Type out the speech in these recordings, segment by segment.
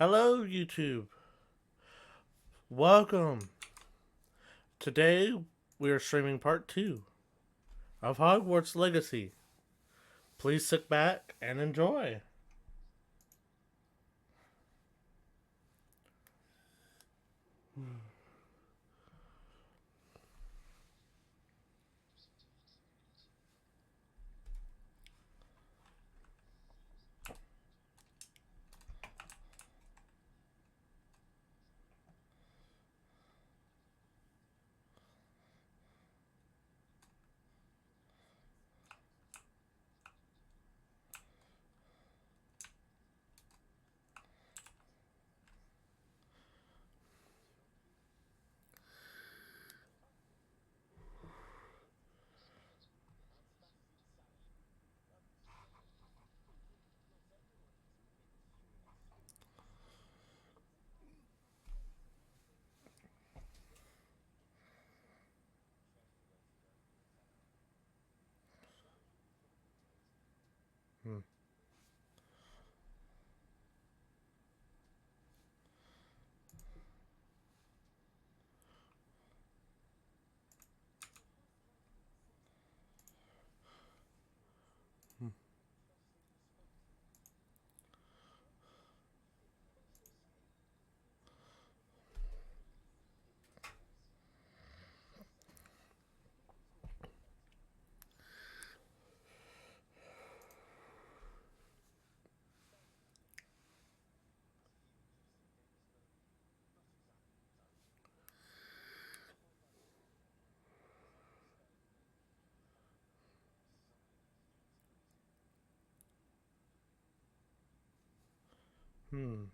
Hello, YouTube. Welcome. Today we are streaming part 2 of Hogwarts Legacy. Please sit back and enjoy. Hmm.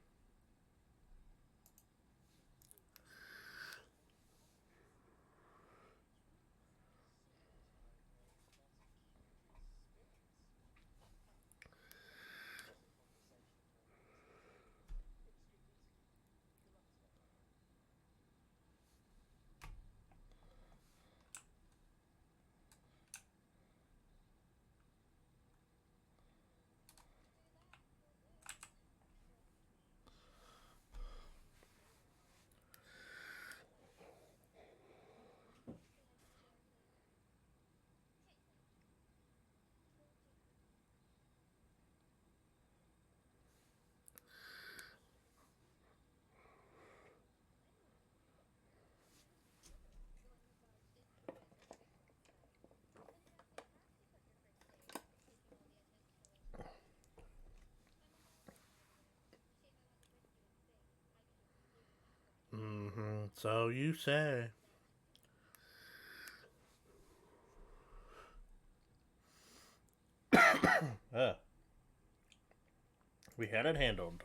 Hmm. So you say. Uh, we had it handled.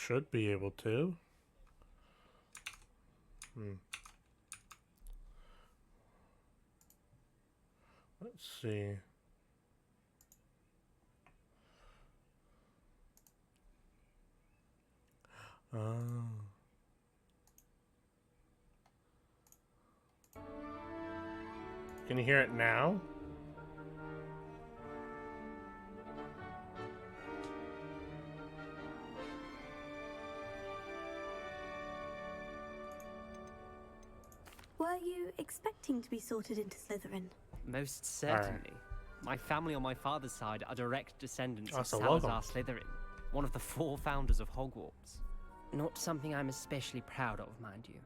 Should be able to. Let's see. Can you hear it now? Were you expecting to be sorted into Slytherin? Most certainly. My family on my father's side are direct descendants of so Salazar welcome. Slytherin, one of the 4 founders of Hogwarts. Not something I'm especially proud of, mind you.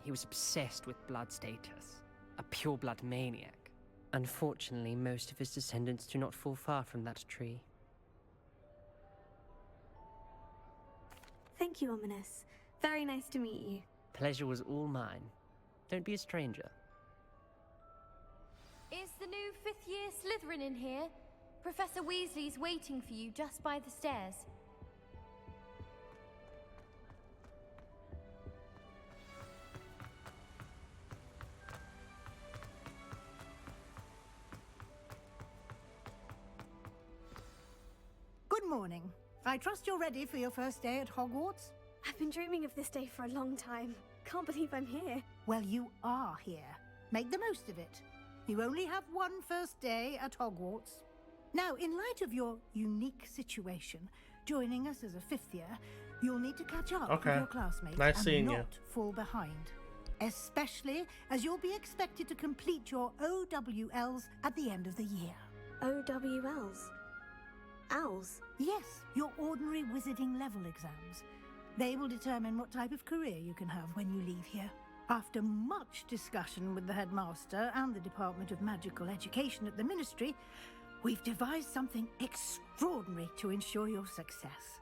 He was obsessed with blood status, a pure-blood maniac. Unfortunately, most of his descendants do not fall far from that tree. Thank you, Ominous. Very nice to meet you. Pleasure was all mine. Don't be a stranger. Is the new 5th year Slytherin in here? Professor Weasley's waiting for you just by the stairs. Good morning. I trust you're ready for your first day at Hogwarts? I've been dreaming of this day for a long time. Can't believe I'm here. Well, you are here. Make the most of it. You only have one first day at Hogwarts. Now, in light of your unique situation, joining us as a 5th year, you'll need to catch up with your classmates Nice and seeing not you. fall behind. Especially as you'll be expected to complete your OWLs at the end of the year. OWLs? Owls? Yes, your ordinary wizarding level exams. They will determine what type of career you can have when you leave here. After much discussion with the headmaster and the Department of Magical Education at the Ministry, we've devised something extraordinary to ensure your success.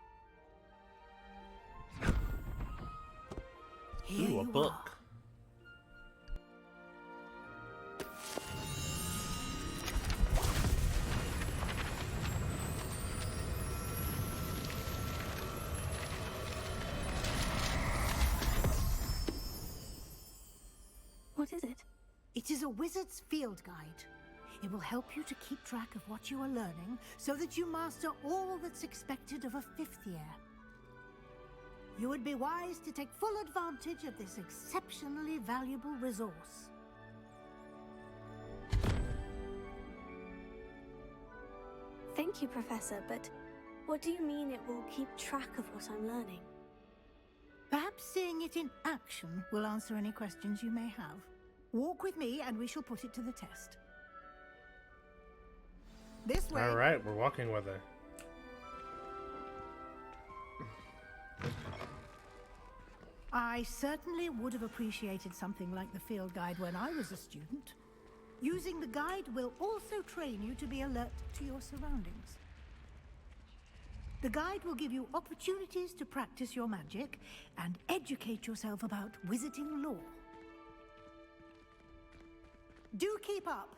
Here Ooh, a you book. are. What is it? It is a wizard's field guide. It will help you to keep track of what you are learning so that you master all that's expected of a 5th year. You would be wise to take full advantage of this exceptionally valuable resource. Thank you, Professor, but what do you mean it will keep track of what I'm learning? Perhaps seeing it in action will answer any questions you may have. Walk with me and we shall put it to the test. This way. All right, we're walking with her. I certainly would have appreciated something like the field guide when I was a student. Using the guide will also train you to be alert to your surroundings. The guide will give you opportunities to practice your magic and educate yourself about wizarding lore. Do keep up!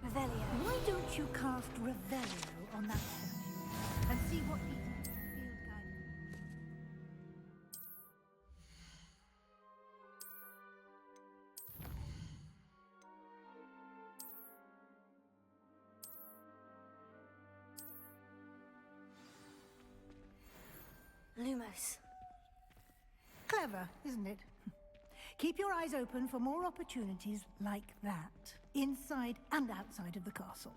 Revelio. Why don't you cast Revelio on that statue and see what details the field guide... Lumos. Clever, isn't it? Keep your eyes open for more opportunities like that, inside and outside of the castle.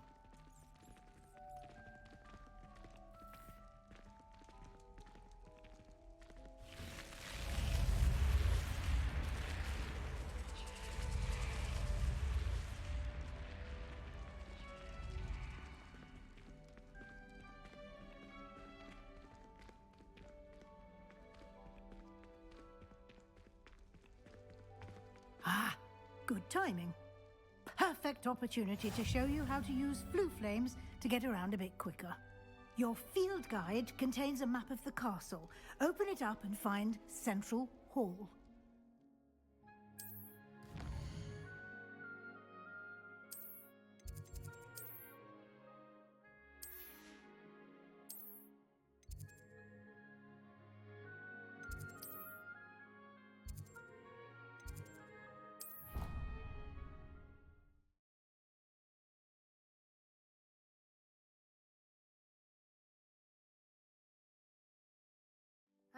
Ah, good timing. Perfect opportunity to show you how to use blue flames to get around a bit quicker. Your field guide contains a map of the castle. Open it up and find Central Hall.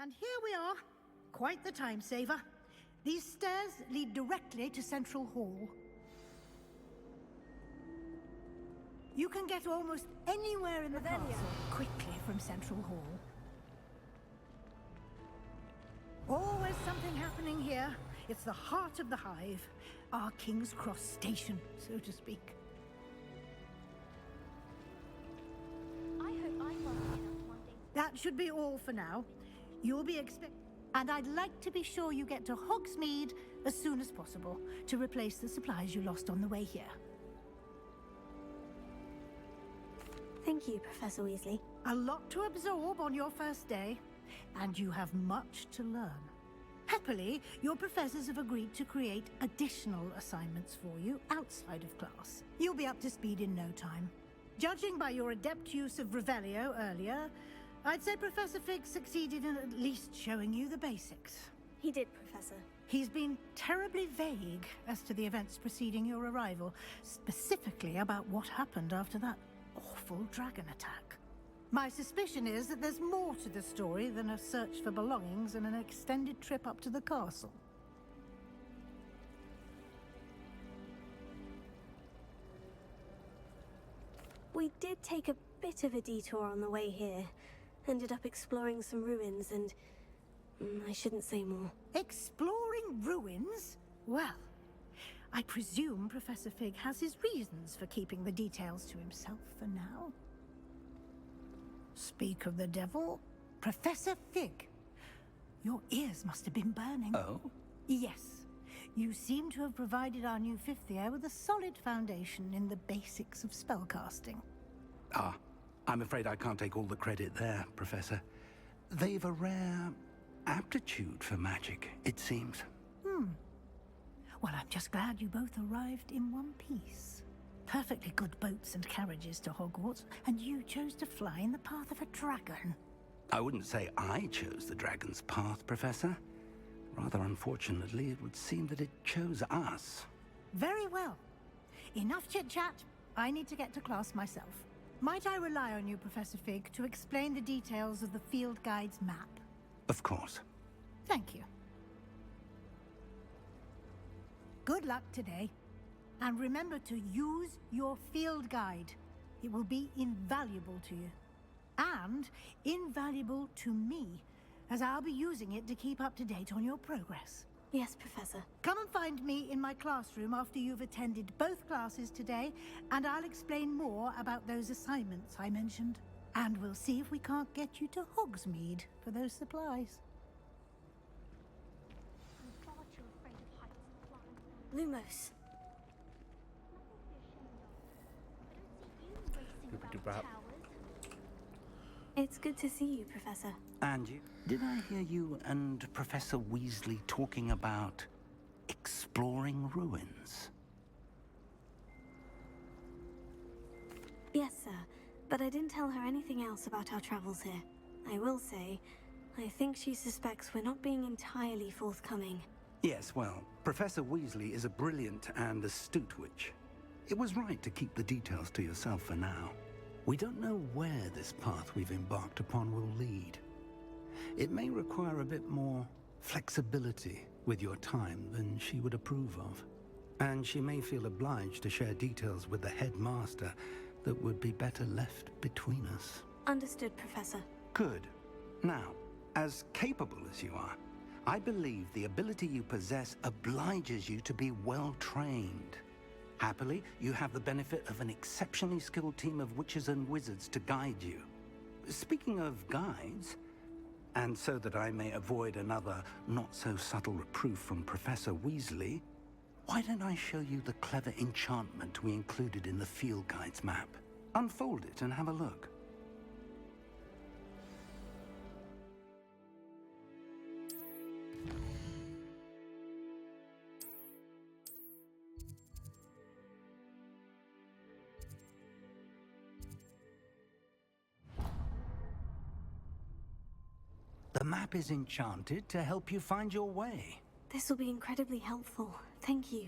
And here we are. Quite the time saver. These stairs lead directly to Central Hall. You can get almost anywhere in the castle quickly from Central Hall. Always something happening here. It's the heart of the Hive. Our King's Cross station, so to speak. I hope I'm lucky enough one day. That should be all for now. You'll be and I'd like to be sure you get to Hogsmeade as soon as possible to replace the supplies you lost on the way here. Thank you, Professor Weasley. A lot to absorb on your first day, and you have much to learn. Happily, your professors have agreed to create additional assignments for you outside of class. You'll be up to speed in no time. Judging by your adept use of Revelio earlier, I'd say Professor Fig succeeded in at least showing you the basics. He did, Professor. He's been terribly vague as to the events preceding your arrival, specifically about what happened after that awful dragon attack. My suspicion is that there's more to the story than a search for belongings and an extended trip up to the castle. We did take a bit of a detour on the way here. Ended up exploring some ruins and... I shouldn't say more. Exploring ruins? Well, I presume Professor Fig has his reasons for keeping the details to himself for now. Speak of the devil, Professor Fig. Your ears must have been burning. Oh? Yes. You seem to have provided our new fifth year with a solid foundation in the basics of spellcasting. Ah, I'm afraid I can't take all the credit there, Professor. They've a rare aptitude for magic, it seems. Well, I'm just glad you both arrived in one piece. Perfectly good boats and carriages to Hogwarts, and you chose to fly in the path of a dragon. I wouldn't say I chose the dragon's path, Professor. Rather unfortunately, it would seem that it chose us. Very well. Enough chit-chat. I need to get to class myself. Might I rely on you, Professor Fig, to explain the details of the field guide's map? Of course. Thank you. Good luck today. And remember to use your field guide. It will be invaluable to you. And invaluable to me, as I'll be using it to keep up to date on your progress. Yes, Professor. Come and find me in my classroom after you've attended both classes today, and I'll explain more about those assignments I mentioned. And we'll see if we can't get you to Hogsmeade for those supplies. I'm far too afraid of heights and flying. Lumos. I don't see you racing about Doop-a-doop-a. towers. It's good to see you, Professor. And you? Did I hear you and Professor Weasley talking about exploring ruins? Yes, sir. But I didn't tell her anything else about our travels here. I will say, I think she suspects we're not being entirely forthcoming. Yes, well, Professor Weasley is a brilliant and astute witch. It was right to keep the details to yourself for now. We don't know where this path we've embarked upon will lead. It may require a bit more flexibility with your time than she would approve of. And she may feel obliged to share details with the headmaster that would be better left between us. Understood, Professor. Good. Now, as capable as you are, I believe the ability you possess obliges you to be well trained. Happily, you have the benefit of an exceptionally skilled team of witches and wizards to guide you. Speaking of guides, and so that I may avoid another not-so-subtle reproof from Professor Weasley, why don't I show you the clever enchantment we included in the field guide's map? Unfold it and have a look. The map is enchanted to help you find your way. This will be incredibly helpful. Thank you.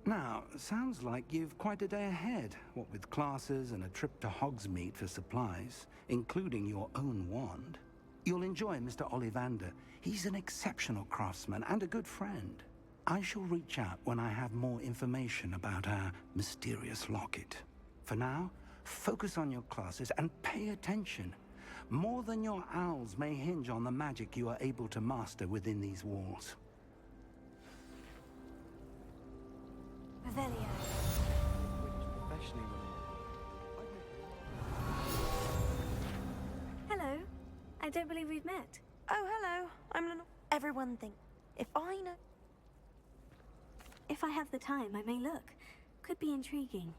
Now, sounds like you've quite a day ahead, what with classes and a trip to Hogsmeade for supplies, including your own wand. You'll enjoy Mr. Ollivander. He's an exceptional craftsman and a good friend. I shall reach out when I have more information about our mysterious locket. For now, focus on your classes and pay attention. More than your owls may hinge on the magic you are able to master within these walls. Revelio. Hello. I don't believe we've met. Oh, hello. I'm Lenore. Everyone think if I know... If I have the time, I may look. Could be intriguing.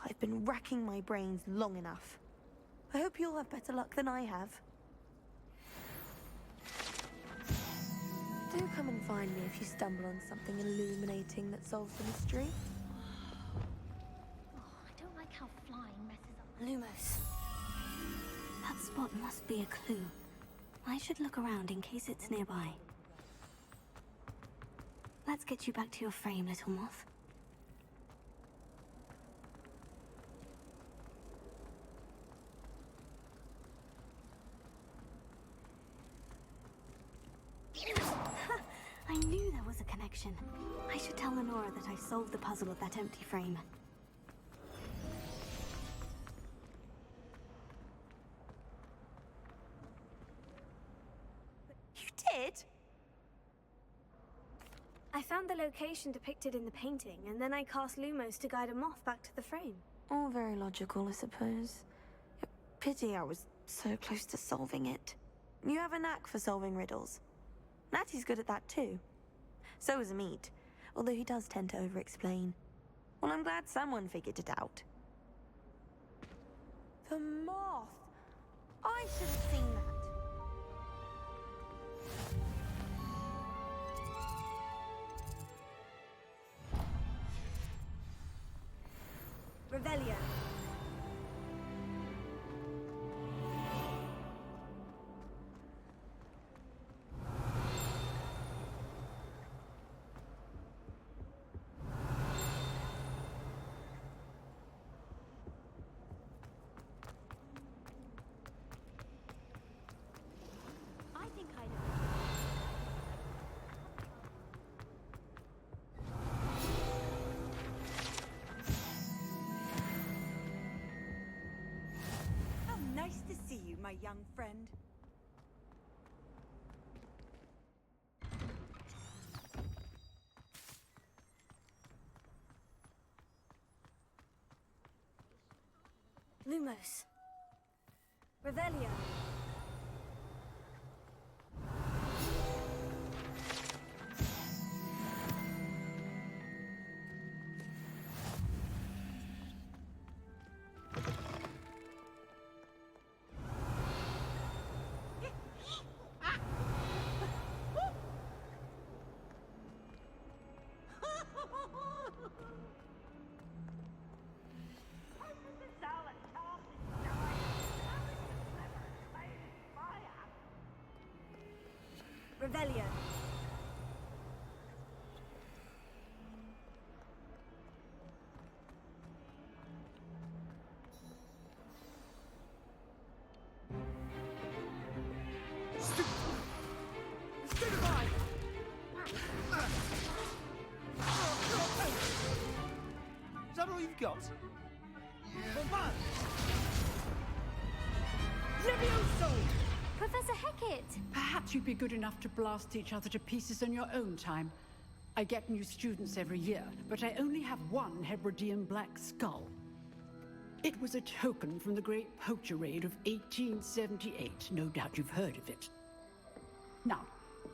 I've been racking my brains long enough. I hope you'll have better luck than I have. Do come and find me if you stumble on something illuminating that solves the mystery. Oh, I don't like how flying messes up. Lumos. That spot must be a clue. I should look around in case it's nearby. Let's get you back to your frame, little moth. I knew there was a connection. I should tell Lenora that I solved the puzzle of that empty frame. You did? I found the location depicted in the painting, and then I cast Lumos to guide a moth back to the frame. All very logical, I suppose. Pity I was so close to solving it. You have a knack for solving riddles. Natty's good at that too. So is Amit, although he does tend to over-explain. Well, I'm glad someone figured it out. The moth! I should have seen that. Revelio. I think I know. How nice to see you, my young friend. Lumos. Revelio. Revelio. Is that all you've got? Levioso! Professor Hecat! Perhaps you'd be good enough to blast each other to pieces in your own time. I get new students every year, but I only have one Hebridean black skull. It was a token from the Great Poacher Raid of 1878. No doubt you've heard of it. Now,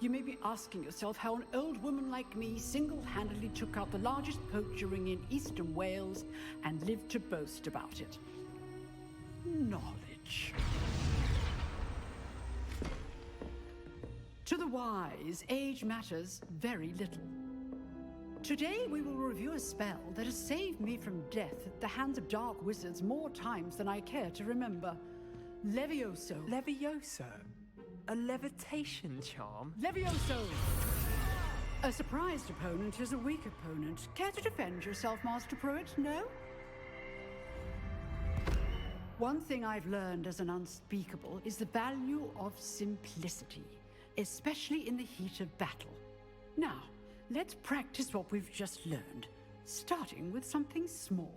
you may be asking yourself how an old woman like me single-handedly took out the largest poacher ring in eastern Wales and lived to boast about it. Knowledge. To the wise, age matters very little. Today we will review a spell that has saved me from death at the hands of dark wizards more times than I care to remember. Levioso. Levioso? A levitation charm? Levioso! A surprised opponent is a weak opponent. Care to defend yourself, Master Pruitt? No? One thing I've learned as an unspeakable is the value of simplicity, especially in the heat of battle. Now, let's practice what we've just learned, starting with something small.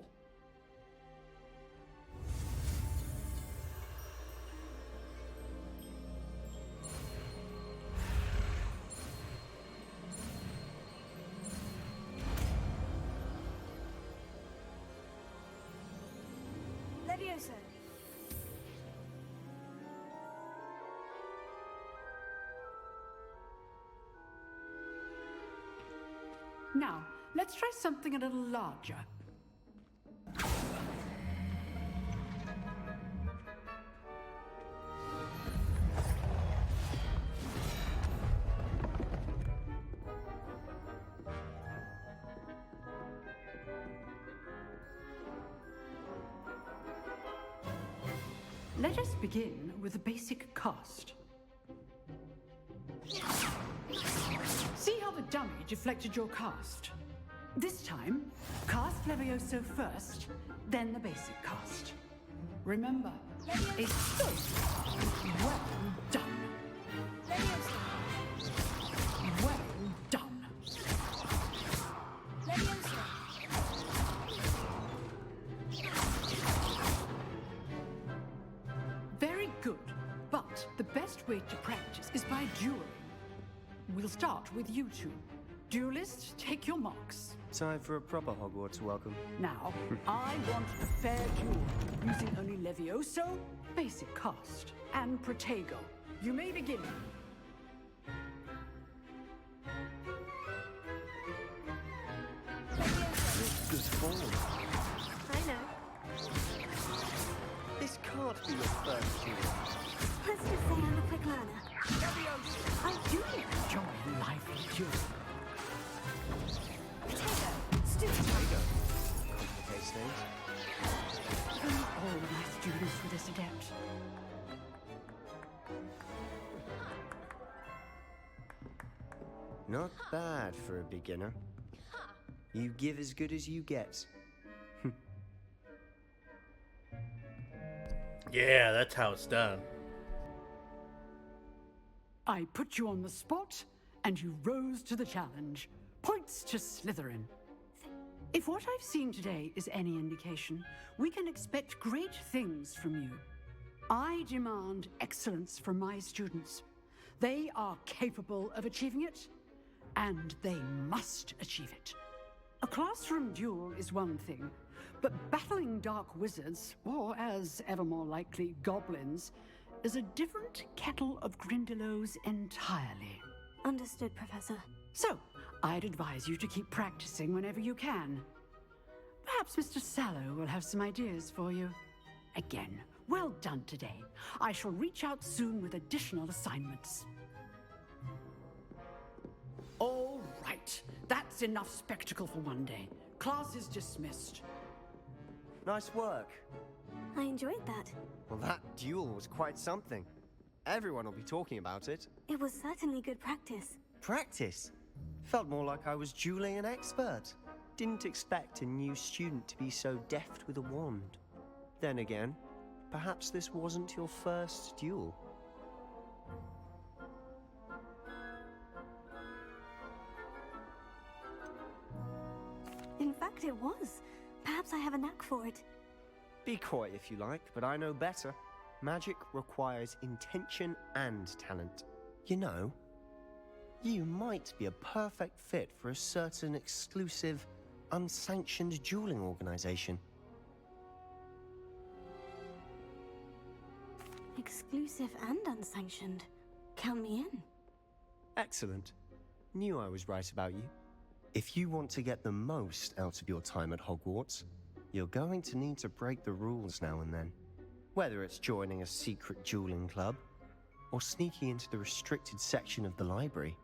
Levioso. Now, let's try something a little larger. Let us begin with the basic cast. See how the dummy deflected your cast? This time, cast Levioso first, then the basic cast. Remember, it's so well done. Well done. Very good, but the best way to practice is by dueling. We'll start with you two. Duelists, take your marks. Time for a proper Hogwarts welcome. Now, I want a fair duel, using only Levioso, basic cast, and Protego. You may begin. Good form. I know. This can't be your first duel. Let's just say I'm a quick learner. I do enjoy lively dueling. Complicates things. All my students for this adept. Not bad for a beginner. You give as good as you get. Yeah, that's how it's done. I put you on the spot, and you rose to the challenge. Points to Slytherin. If what I've seen today is any indication, we can expect great things from you. I demand excellence from my students. They are capable of achieving it, and they must achieve it. A classroom duel is one thing, but battling dark wizards, or as ever more likely, goblins, is a different kettle of Grindylows entirely. Understood, Professor. So, I'd advise you to keep practicing whenever you can. Perhaps Mr. Sallow will have some ideas for you. Again, well done today. I shall reach out soon with additional assignments. All right, that's enough spectacle for one day. Class is dismissed. Nice work. I enjoyed that. Well, that duel was quite something. Everyone will be talking about it. It was certainly good practice. Practice? Felt more like I was dueling an expert. Didn't expect a new student to be so deft with a wand. Then again, perhaps this wasn't your first duel. In fact, it was. Perhaps I have a knack for it. Be coy if you like, but I know better. Magic requires intention and talent. You know, you might be a perfect fit for a certain exclusive, unsanctioned dueling organization. Exclusive and unsanctioned. Count me in. Excellent. Knew I was right about you. If you want to get the most out of your time at Hogwarts, you're going to need to break the rules now and then. Whether it's joining a secret dueling club, or sneaking into the restricted section of the library,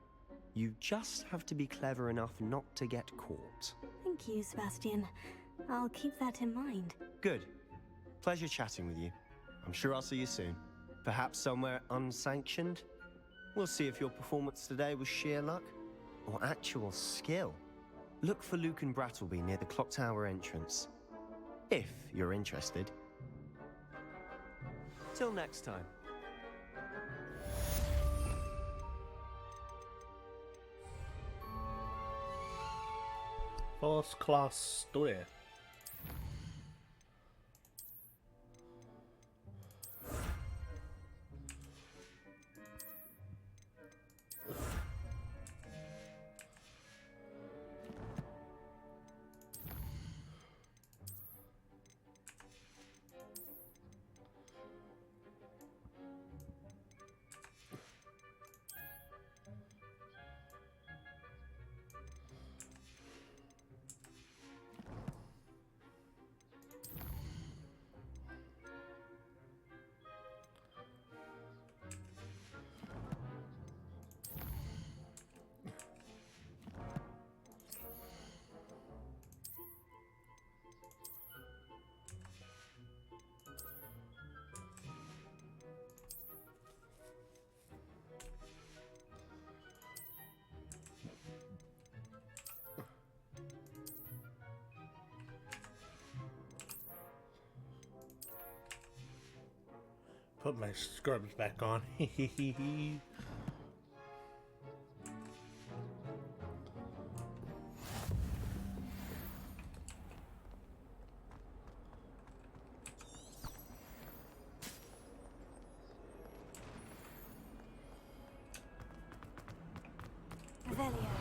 you just have to be clever enough not to get caught. Thank you, Sebastian. I'll keep that in mind. Good. Pleasure chatting with you. I'm sure I'll see you soon. Perhaps somewhere unsanctioned? We'll see if your performance today was sheer luck or actual skill. Look for Luke and Brattleby near the clock tower entrance. If you're interested. Till next time. First class story. Put my scrubs back on. Revelio.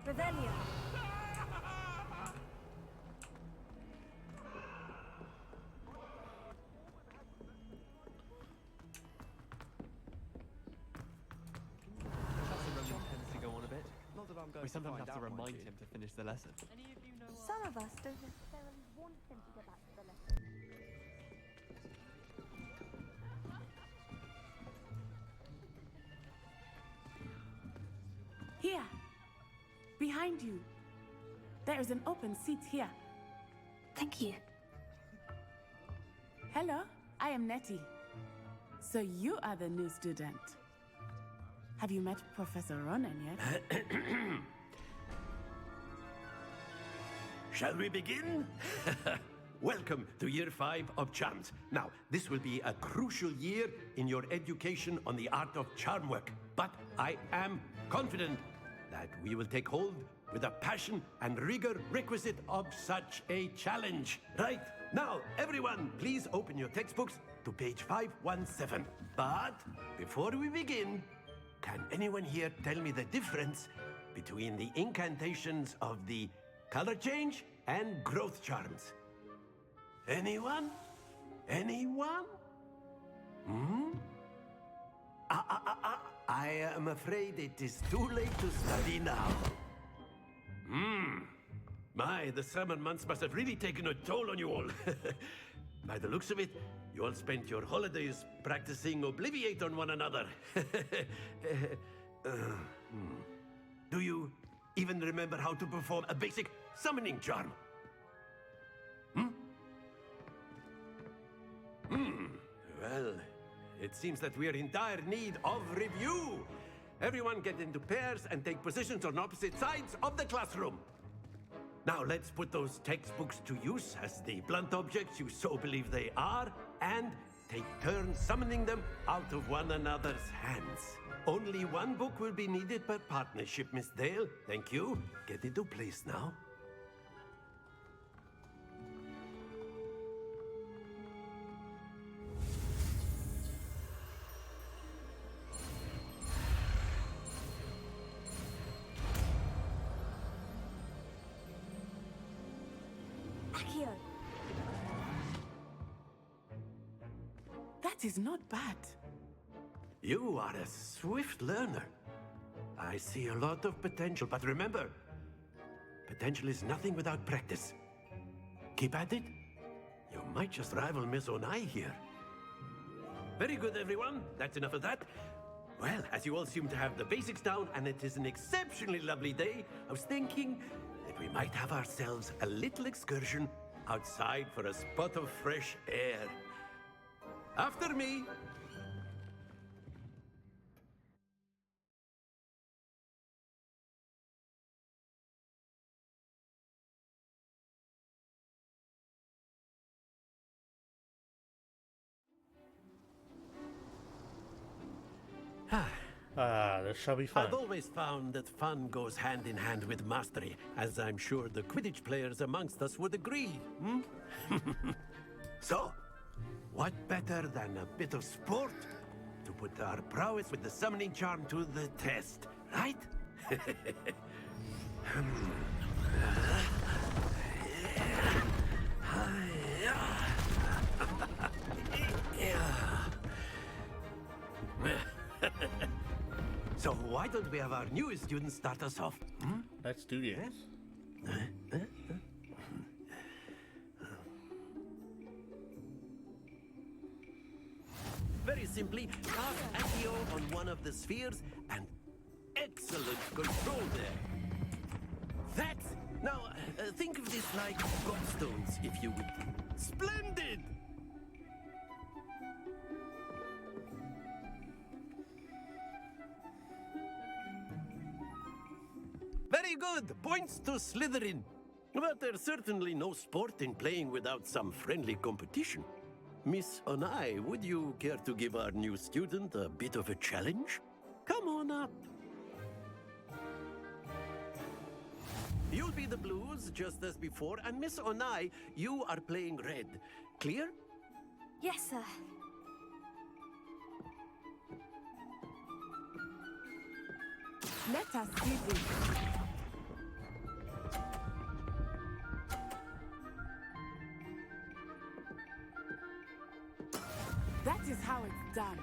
Revelio. Tends to go on a bit. We sometimes have to remind him to finish the lesson. Some of us don't necessarily want him to get back to the lesson. Here, behind you. There is an open seat here. Thank you. Hello, I am Nettie. So you are the new student. Have you met Professor Ronan yet? Shall we begin? Welcome to Year 5 of Charms. Now, this will be a crucial year in your education on the art of charm work. But I am confident that we will take hold with the passion and rigor requisite of such a challenge. Right, now, everyone, please open your textbooks to page 517. But before we begin, can anyone here tell me the difference between the incantations of the color change and growth charms? Anyone? Anyone? Hmm? I am afraid it is too late to study now. My, the summer months must have really taken a toll on you all. By the looks of it, you all spent your holidays practicing Obliviate on one another. Do you even remember how to perform a basic summoning charm? Well, it seems that we are in dire need of review. Everyone get into pairs and take positions on opposite sides of the classroom. Now let's put those textbooks to use as the blunt objects you so believe they are, and take turns summoning them out of one another's hands. Only one book will be needed per partnership, Miss Dale. Thank you. Get into place now. Accio. That is not bad. You are a swift learner. I see a lot of potential, but remember, potential is nothing without practice. Keep at it. You might just rival Miss Onai here. Very good, everyone. That's enough of that. Well, as you all seem to have the basics down, and it is an exceptionally lovely day, I was thinking that we might have ourselves a little excursion outside for a spot of fresh air. After me. This shall be fun. I've always found that fun goes hand in hand with mastery, as I'm sure the Quidditch players amongst us would agree. So, what better than a bit of sport to put our prowess with the summoning charm to the test, right? So why don't we have our newest student start us off? Let's do this. Very simply, cast Accio on one of the spheres, and excellent control there. That's... Now, think of this like gobstones, if you would. Splendid! Very good! Points to Slytherin. But there's certainly no sport in playing without some friendly competition. Miss Onai, would you care to give our new student a bit of a challenge? Come on up. You'll be the blues, just as before, and Miss Onai, you are playing red. Clear? Yes, sir. Let us see this. That is how it's done.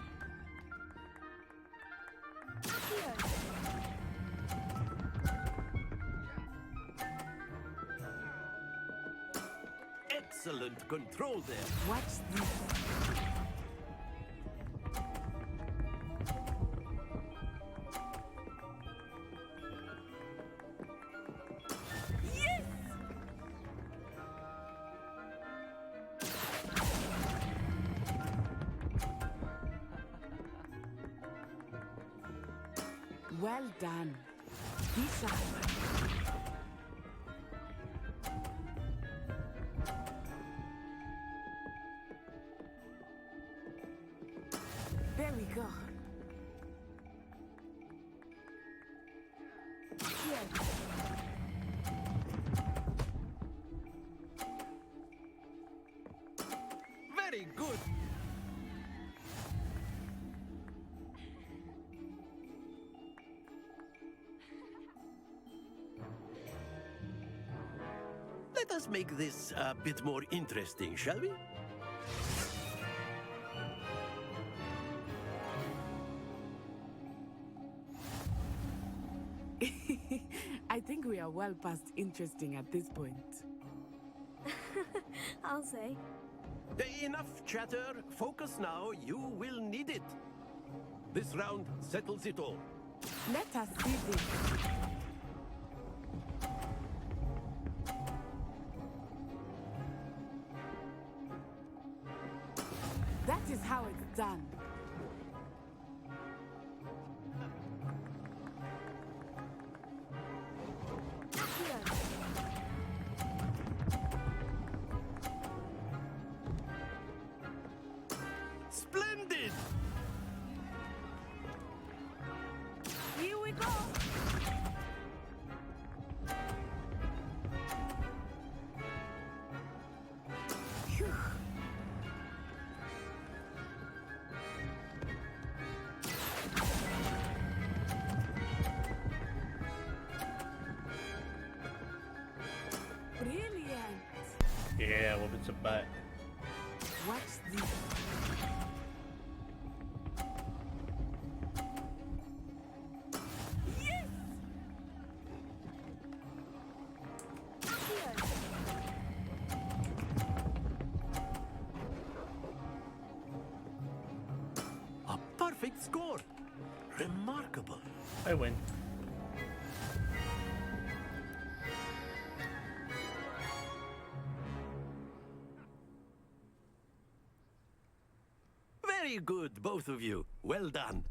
Excellent control there. Watch this. Well done. Be sharp. There we go. Here. Very good. Let us make this a bit more interesting, shall we? I think we are well past interesting at this point. I'll say. Enough chatter. Focus now. You will need it. This round settles it all. Let us see this. That is how it's done. Splendid! Here we go. Phew. Brilliant. Yeah, well, it's a butt. Watch this. Yes! Remarkable. I win. Very good, both of you. Well done.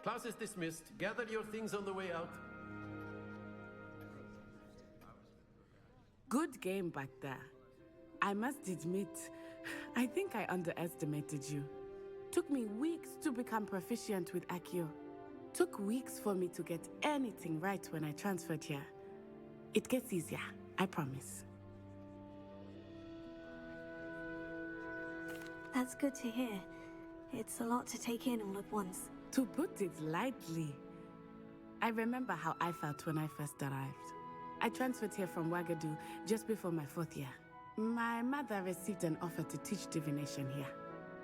Class is dismissed. Gather your things on the way out. Good game back there. I must admit, I think I underestimated you. Took me weeks to become proficient with Accio. Took weeks for me to get anything right when I transferred here. It gets easier, I promise. That's good to hear. It's a lot to take in all at once. To put it lightly, I remember how I felt when I first arrived. I transferred here from Wagadu just before my 4th year. My mother received an offer to teach divination here.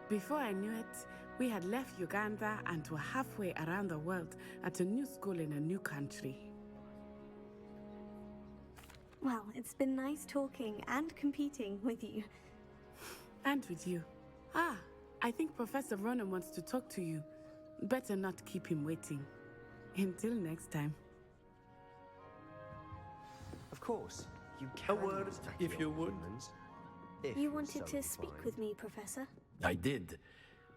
Before I knew it, we had left Uganda and were halfway around the world at a new school in a new country. Well, it's been nice talking and competing with you. And with you. Ah, I think Professor Ronan wants to talk to you. Better not keep him waiting. Until next time. Of course, you can. A word, attack if your you would. opponents, if You you're wanted so to speak inclined. with me, Professor? I did.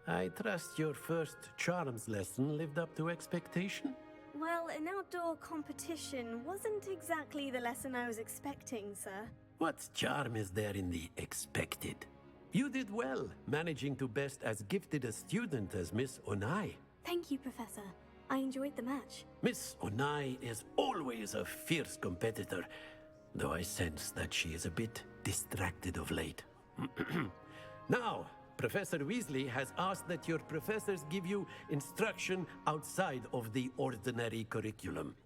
I trust your first charms lesson lived up to expectation? Well, an outdoor competition wasn't exactly the lesson I was expecting, sir. What charm is there in the expected? You did well, managing to best as gifted a student as Miss Onai. Thank you, Professor. I enjoyed the match. Miss Onai is always a fierce competitor, though I sense that she is a bit distracted of late. Now, Professor Weasley has asked that your professors give you instruction outside of the ordinary curriculum.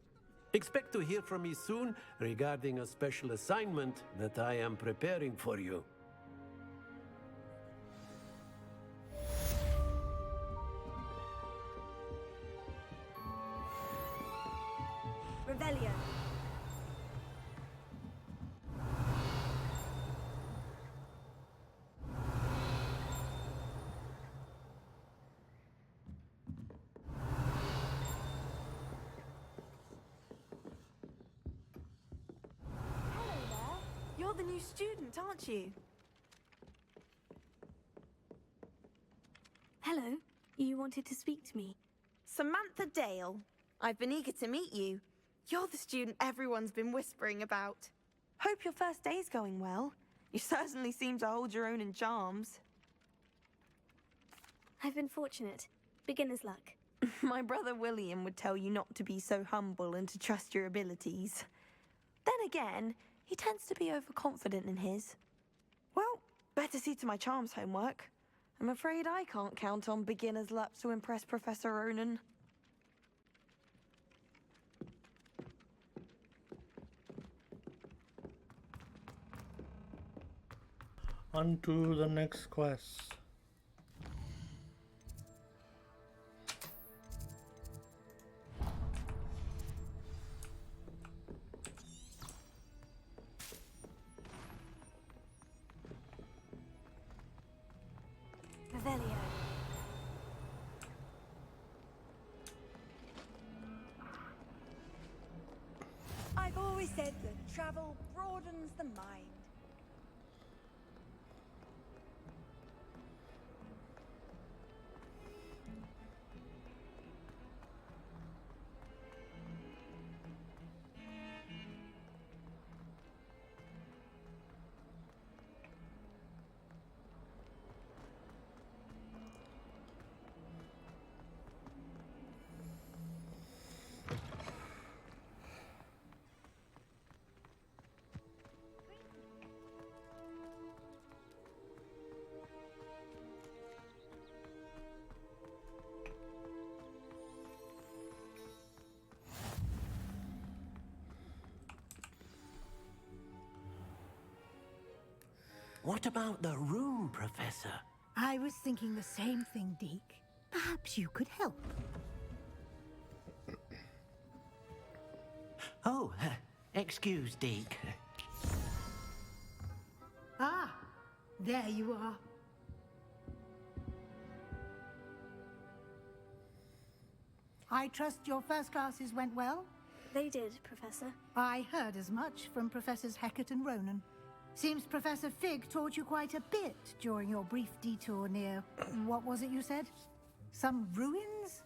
Expect to hear from me soon regarding a special assignment that I am preparing for you. Revelio. You're the new student, aren't you? Hello. You wanted to speak to me? Samantha Dale. I've been eager to meet you. You're the student everyone's been whispering about. Hope your first day's going well. You certainly seem to hold your own in charms. I've been fortunate. Beginner's luck. My brother William would tell you not to be so humble and to trust your abilities. Then again, he tends to be overconfident in his. Well, better see to my charms homework. I'm afraid I can't count on beginner's luck to impress Professor Ronan. On to the next quest. Revelio. I've always said that travel broadens the mind. What about the room, Professor? I was thinking the same thing, Deke. Perhaps you could help. Oh, excuse, Deke. Ah, there you are. I trust your first classes went well? They did, Professor. I heard as much from Professors Hecat and Ronan. Seems Professor Fig taught you quite a bit during your brief detour near... what was it you said? Some ruins?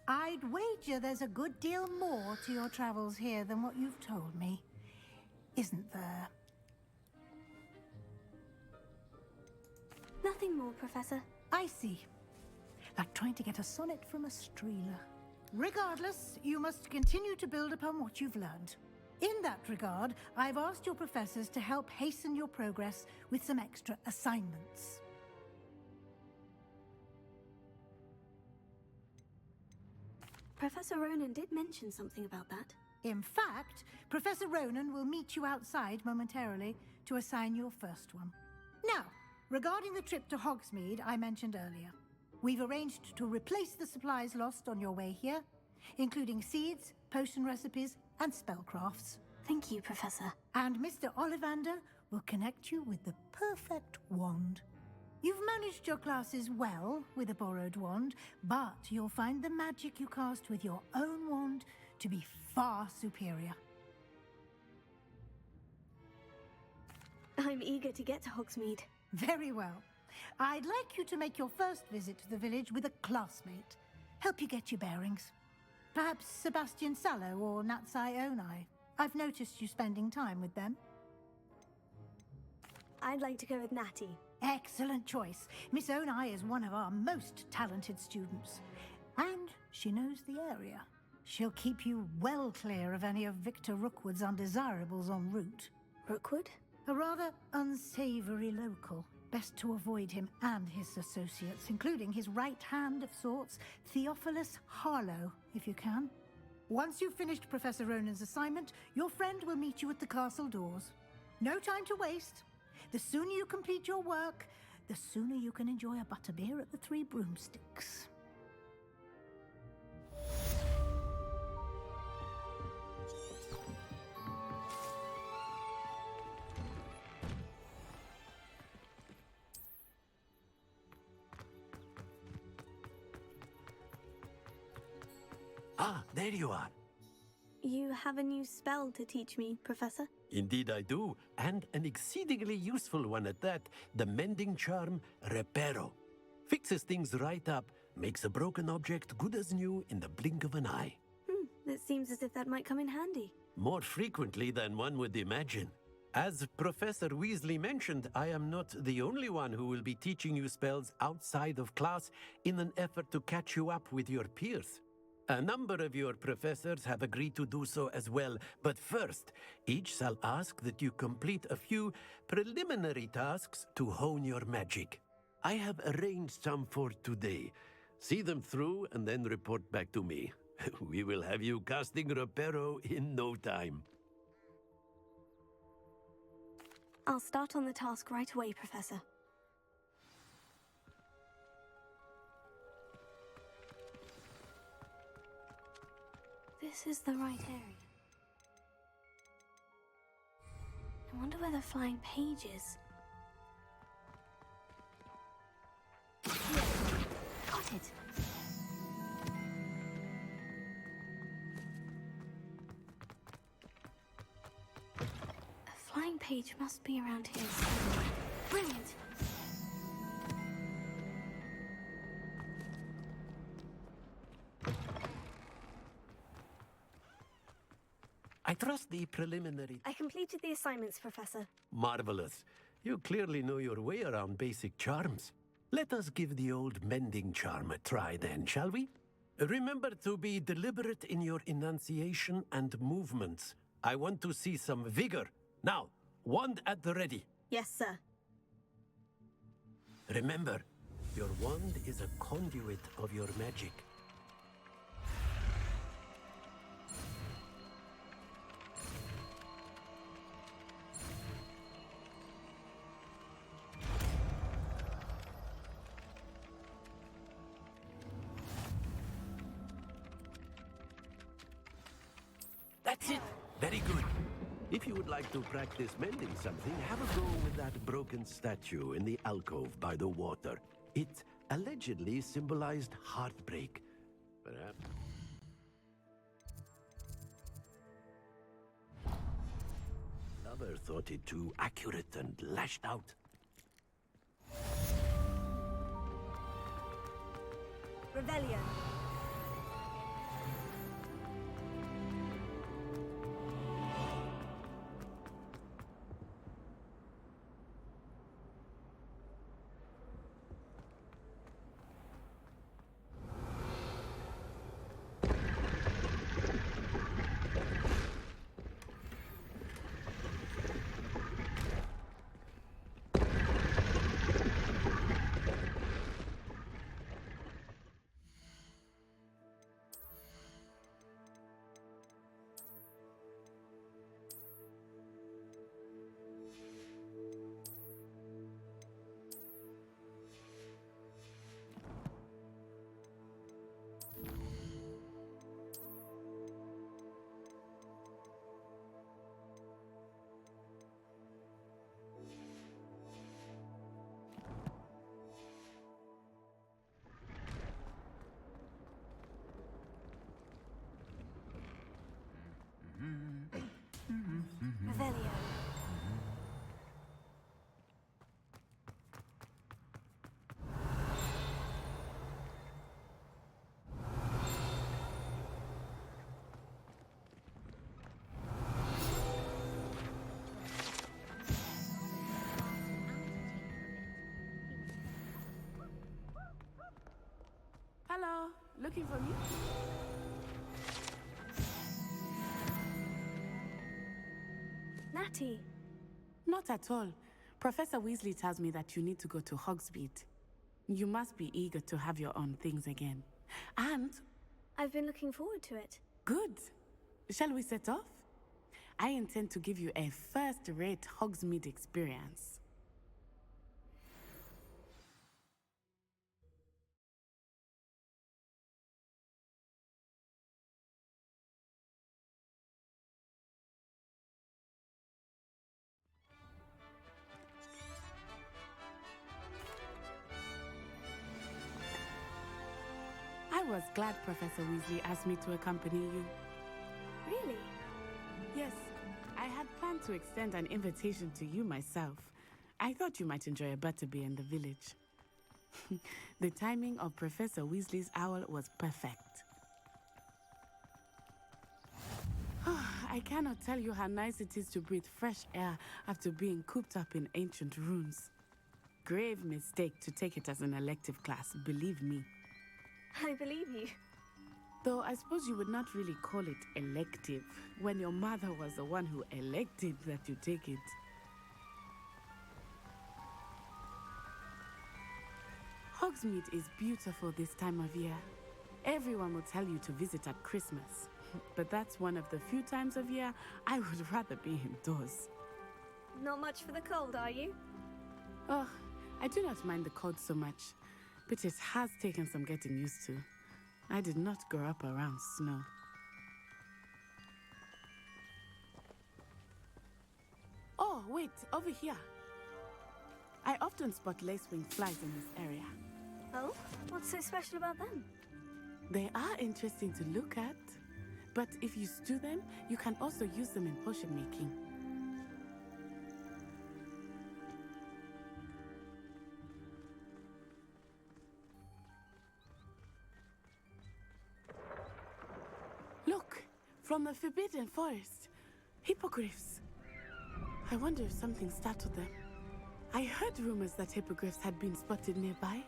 I'd wager there's a good deal more to your travels here than what you've told me. Isn't there? Nothing more, Professor. I see. Like trying to get a sonnet from a streeler. Regardless, you must continue to build upon what you've learned. In that regard, I've asked your professors to help hasten your progress with some extra assignments. Professor Ronan did mention something about that. In fact, Professor Ronan will meet you outside momentarily to assign your first one. Now, regarding the trip to Hogsmeade I mentioned earlier, we've arranged to replace the supplies lost on your way here, including seeds, potion recipes, and spellcrafts. Thank you, Professor. And Mr. Ollivander will connect you with the perfect wand. You've managed your classes well with a borrowed wand, but you'll find the magic you cast with your own wand to be far superior. I'm eager to get to Hogsmeade. Very well. I'd like you to make your first visit to the village with a classmate. Help you get your bearings. Perhaps Sebastian Sallow or Natsai Onai. I've noticed you spending time with them. I'd like to go with Natty. Excellent choice. Miss Onai is one of our most talented students. And she knows the area. She'll keep you well clear of any of Victor Rookwood's undesirables en route. Rookwood? A rather unsavory local. Best to avoid him and his associates, including his right hand of sorts, Theophilus Harlow, if you can. Once you've finished Professor Ronan's assignment, your friend will meet you at the castle doors. No time to waste. The sooner you complete your work, the sooner you can enjoy a butterbeer at the Three Broomsticks. Ah, there you are. You have a new spell to teach me, Professor? Indeed I do, and an exceedingly useful one at that, the mending charm Reparo. Fixes things right up, makes a broken object good as new in the blink of an eye. It seems as if that might come in handy. More frequently than one would imagine. As Professor Weasley mentioned, I am not the only one who will be teaching you spells outside of class in an effort to catch you up with your peers. A number of your professors have agreed to do so as well, but first, each shall ask that you complete a few preliminary tasks to hone your magic. I have arranged some for today. See them through and then report back to me. We will have you casting Reparo in no time. I'll start on the task right away, Professor. This is the right area. I wonder where the flying page is. Got it. A flying page must be around here somewhere. Brilliant! I trust the preliminary... I completed the assignments, Professor. Marvelous. You clearly know your way around basic charms. Let us give the old mending charm a try then, shall we? Remember to be deliberate in your enunciation and movements. I want to see some vigor. Now, wand at the ready. Yes, sir. Remember, your wand is a conduit of your magic. That's it! Very good. If you would like to practice mending something, have a go with that broken statue in the alcove by the water. It allegedly symbolized heartbreak. Perhaps. Lover thought it too accurate and lashed out. Revelio. Revelio. Hello, looking for me? Natty. Not at all. Professor Weasley tells me that you need to go to Hogsmeade. You must be eager to have your own things again. And... I've been looking forward to it. Good. Shall we set off? I intend to give you a first-rate Hogsmeade experience. I was glad Professor Weasley asked me to accompany you. Really? Yes, I had planned to extend an invitation to you myself. I thought you might enjoy a butterbeer in the village. The timing of Professor Weasley's owl was perfect. I cannot tell you how nice it is to breathe fresh air after being cooped up in ancient ruins. Grave mistake to take it as an elective class, believe me. I believe you. Though I suppose you would not really call it elective when your mother was the one who elected that you take it. Hogsmeade is beautiful this time of year. Everyone will tell you to visit at Christmas, but that's one of the few times of year I would rather be indoors. Not much for the cold, are you? Oh, I do not mind the cold so much, but it has taken some getting used to. I did not grow up around snow. Oh, wait, over here. I often spot lacewing flies in this area. Oh? What's so special about them? They are interesting to look at, but if you stew them, you can also use them in potion making. Look, from the Forbidden Forest. Hippogriffs. I wonder if something startled them. I heard rumors that hippogriffs had been spotted nearby.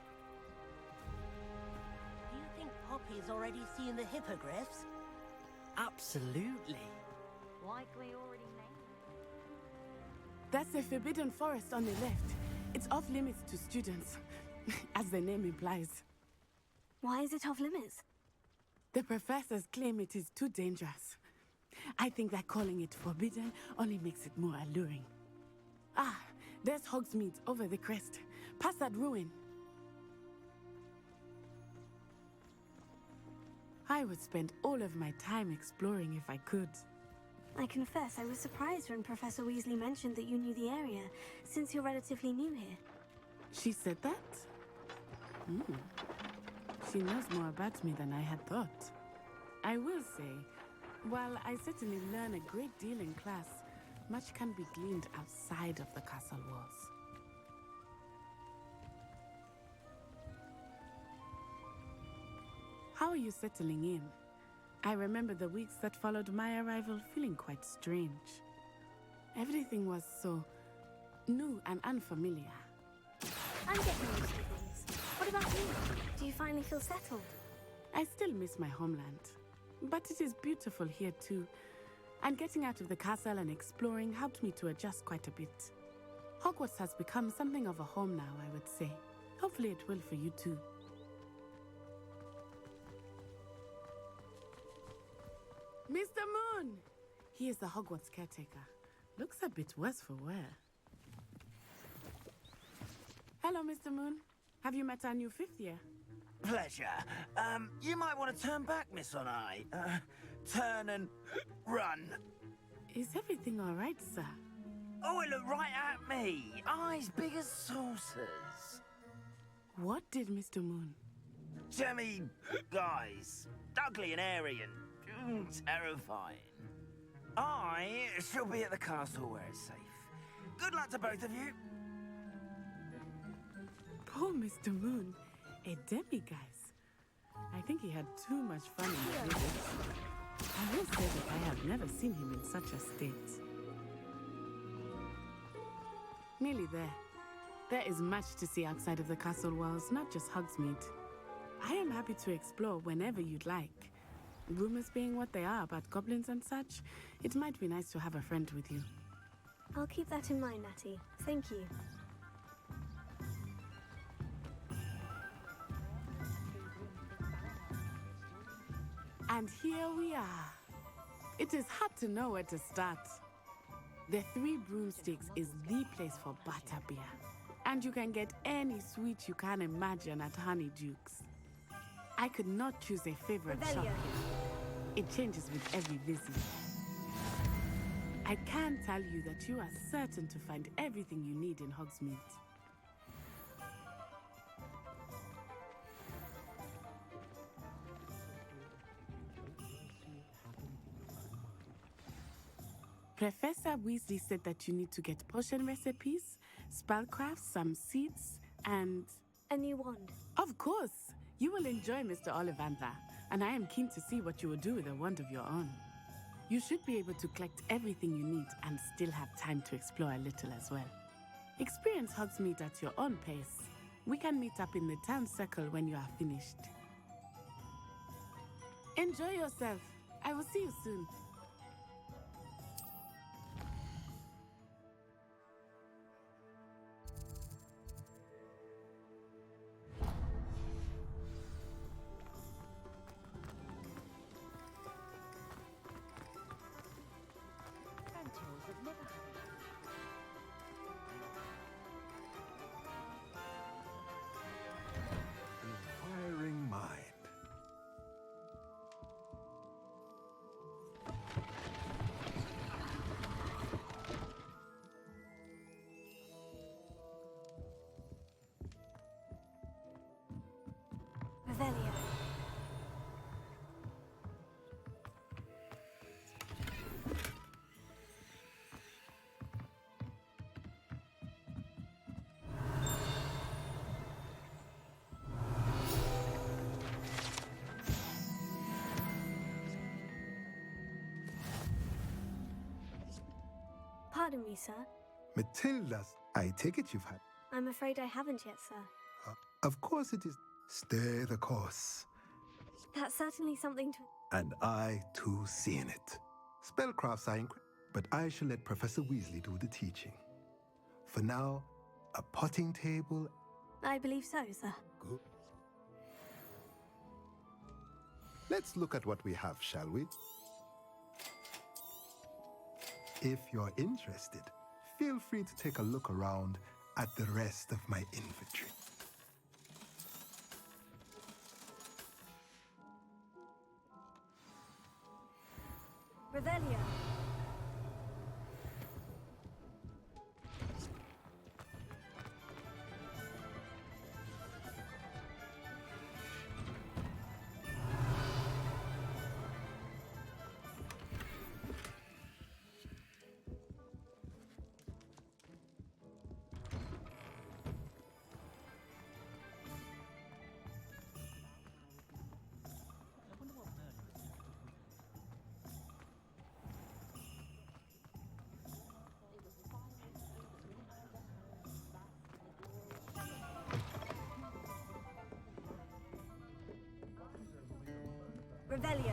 Do you think Poppy's already seen the hippogriffs? Absolutely. Likely already named. That's the Forbidden Forest on the left. It's off limits to students, as the name implies. Why is it off limits? The professors claim it is too dangerous. I think that calling it forbidden only makes it more alluring. Ah, there's Hogsmeade over the crest. Past that ruin. I would spend all of my time exploring if I could. I confess I was surprised when Professor Weasley mentioned that you knew the area, since you're relatively new here. She said that? She knows more about me than I had thought. I will say, while I certainly learn a great deal in class, much can be gleaned outside of the castle walls. How are you settling in? I remember the weeks that followed my arrival feeling quite strange. Everything was so new and unfamiliar. I'm getting used to things. What about you? Do you finally feel settled? I still miss my homeland, but it is beautiful here too. And getting out of the castle and exploring helped me to adjust quite a bit. Hogwarts has become something of a home now, I would say. Hopefully it will for you too. Mr. Moon! He is the Hogwarts caretaker. Looks a bit worse for wear. Hello, Mr. Moon. Have you met our new fifth year? Pleasure. You might want to turn back, Miss Onai. Turn and run. Is everything all right, sir? Oh, it looked right at me. Eyes big as saucers. What did Mr. Moon? Jemmy, guys. Ugly and airy and terrifying. I shall be at the castle where it's safe. Good luck to both of you. Poor Mr. Moon. A demiguise. I think he had too much fun in the visits. I will say that I have never seen him in such a state. Nearly there. There is much to see outside of the castle walls, not just Hogsmeade. I am happy to explore whenever you'd like. Rumors being what they are about goblins and such, it might be nice to have a friend with you. I'll keep that in mind, Natty. Thank you. And here we are. It is hard to know where to start. The Three Broomsticks is the place for butterbeer. And you can get any sweet you can imagine at Honeydukes. I could not choose a favorite shop. It changes with every visit. I can tell you that you are certain to find everything you need in Hogsmeade. Professor Weasley said that you need to get potion recipes, spellcrafts, some seeds, and... a new wand. Of course! You will enjoy Mr. Ollivander, and I am keen to see what you will do with a wand of your own. You should be able to collect everything you need and still have time to explore a little as well. Experience Hogsmeade at your own pace. We can meet up in the town circle when you are finished. Enjoy yourself. I will see you soon. Inquiring mind. Revelio. Pardon me, sir. Matilda's, I take it you've had. I'm afraid I haven't yet, sir. Of course it is. Stay the course. That's certainly something to... And I, too, see in it. Spellcrafts are incredible, but I shall let Professor Weasley do the teaching. For now, a potting table... I believe so, sir. Good. Let's look at what we have, shall we? If you're interested, feel free to take a look around at the rest of my inventory. Revelio. Revelio.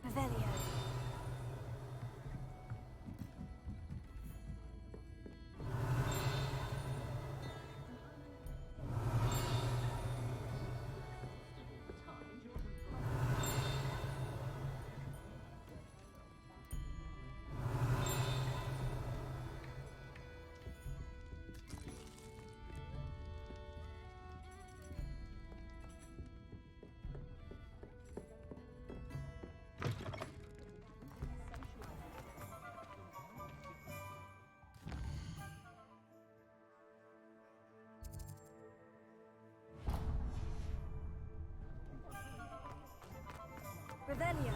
Revelio. Revelio.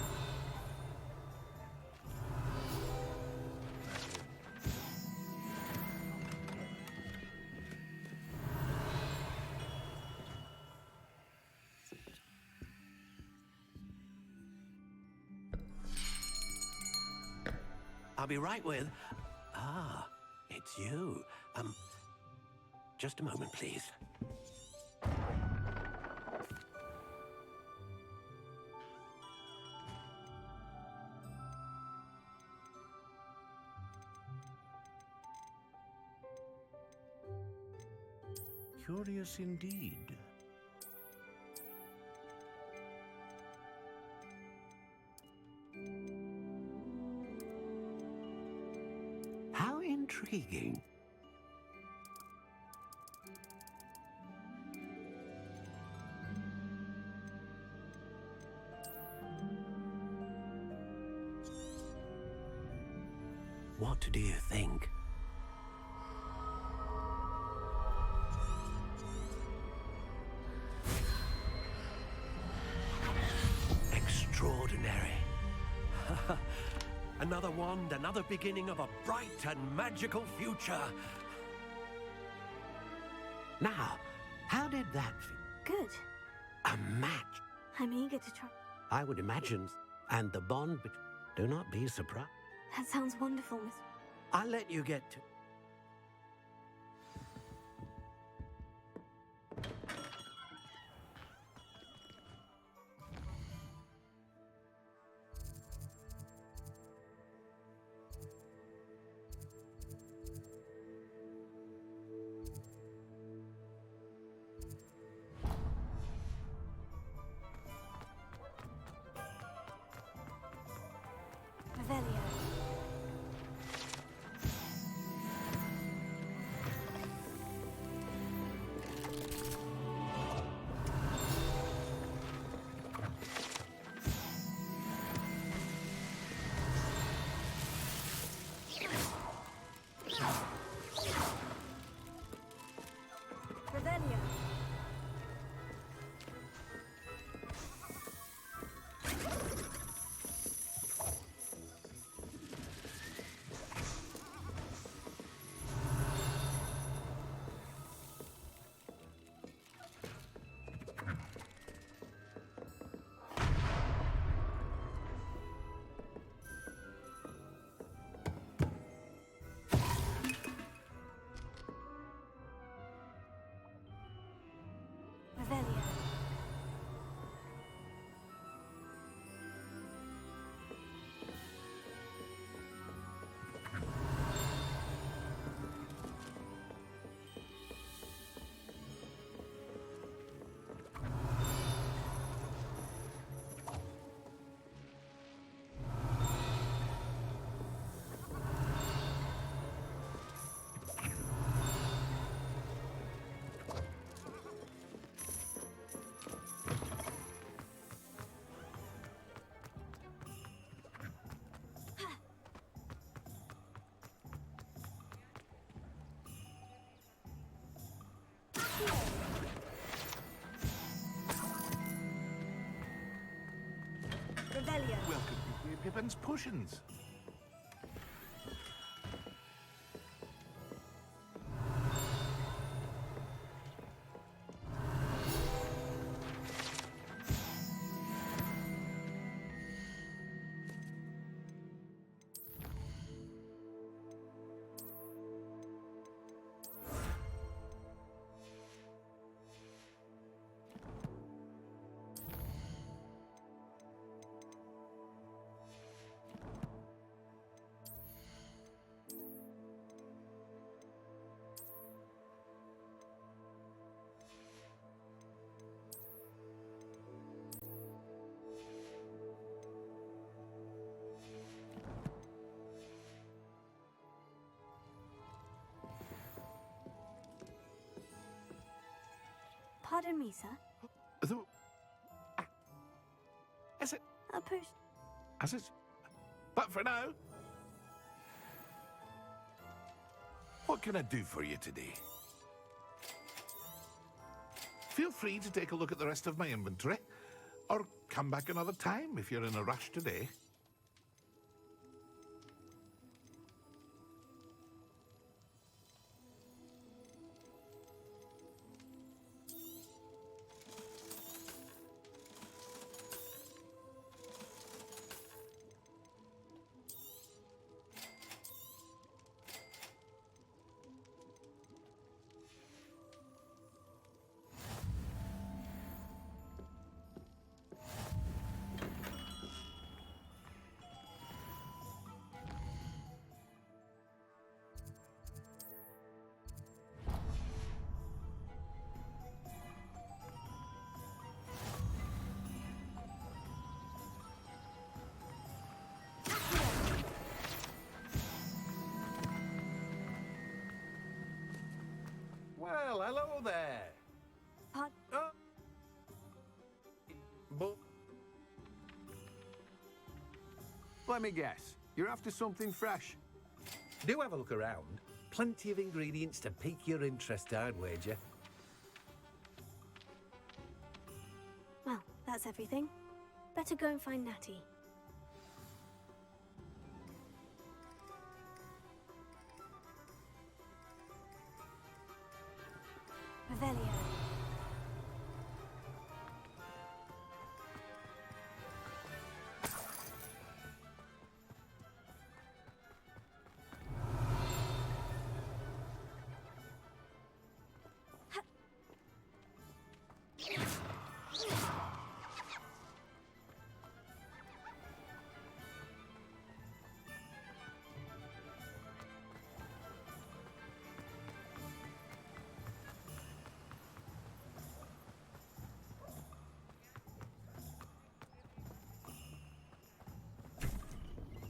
I'll be right with... Ah, it's you. Just a moment, please. Curious indeed. How intriguing. What do you think? Extraordinary. Another wand, another beginning of a bright and magical future. Now, how did that feel? Good. A match. I'm eager to try. I would imagine. And the bond, do not be surprised. That sounds wonderful, Miss. I'll let you get to... Revelio. Pippin's potions. Pardon me, sir. Is it? A potion. Is it? But for now, what can I do for you today? Feel free to take a look at the rest of my inventory, or come back another time if you're in a rush today. Well, hello there. But let me guess, you're after something fresh. Do have a look around. Plenty of ingredients to pique your interest, I'd wager. Well, that's everything. Better go and find Natty. Revelio.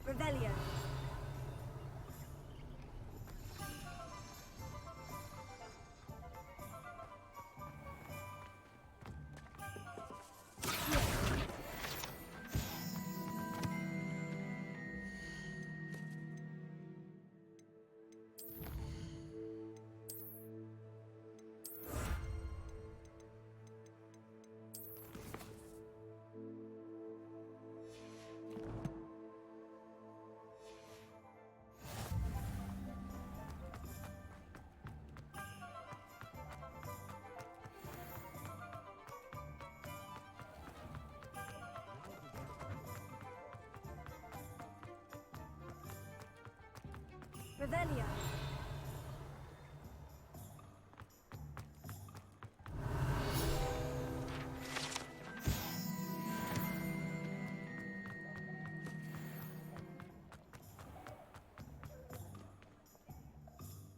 Revelio. Revelio.